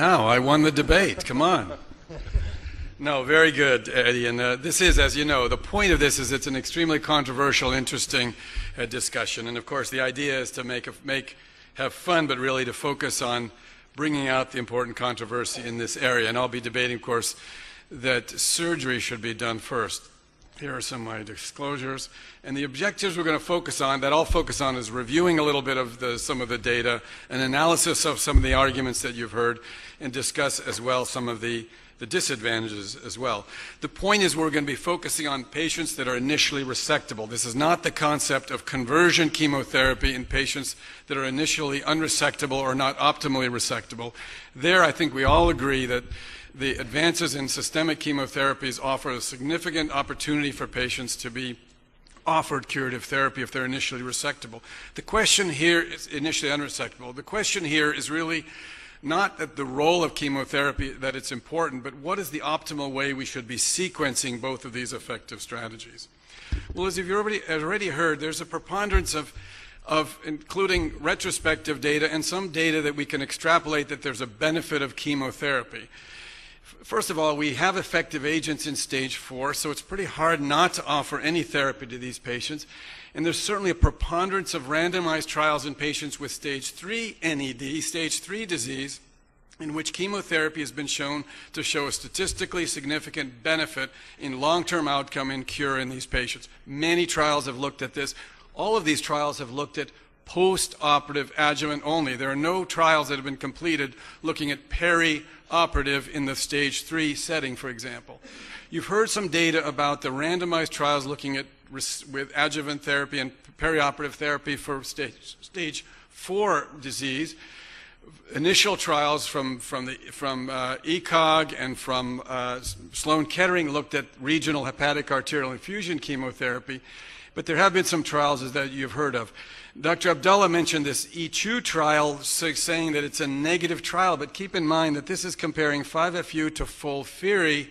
Now, I won the debate. Come on. No, very good, Eddie. And this is, as you know, the point of this is it's an extremely controversial, interesting discussion. And of course, the idea is to have fun, but really to focus on bringing out the important controversy in this area. And I'll be debating, of course, that surgery should be done first. Here are some of my disclosures. And the objectives we're going to focus on, that I'll focus on, is reviewing a little bit of some of the data, an analysis of some of the arguments that you've heard, and discuss as well some of the disadvantages as well. The point is we're going to be focusing on patients that are initially resectable. This is not the concept of conversion chemotherapy in patients that are initially unresectable or not optimally resectable. There, I think we all agree that the advances in systemic chemotherapies offer a significant opportunity for patients to be offered curative therapy if they're initially resectable. The question here is initially unresectable. The question here is really not that the role of chemotherapy, that it's important, but what is the optimal way we should be sequencing both of these effective strategies? Well, as you've already heard, there's a preponderance of including retrospective data and some data that we can extrapolate that there's a benefit of chemotherapy. First of all, we have effective agents in stage 4, so it's pretty hard not to offer any therapy to these patients. And there's certainly a preponderance of randomized trials in patients with stage 3 NED, stage 3 disease, in which chemotherapy has been shown to show a statistically significant benefit in long-term outcome and cure in these patients. Many trials have looked at this. All of these trials have looked at post-operative adjuvant only. There are no trials that have been completed looking at peri-operative in the stage 3 setting, for example. You've heard some data about the randomized trials looking at with adjuvant therapy and perioperative therapy for stage 4 disease. Initial trials from ECOG and from Sloan Kettering looked at regional hepatic arterial infusion chemotherapy, but there have been some trials that you've heard of. Dr. Abdullah mentioned this E2 trial, saying that it's a negative trial, but keep in mind that this is comparing 5-FU to FOLFIRI,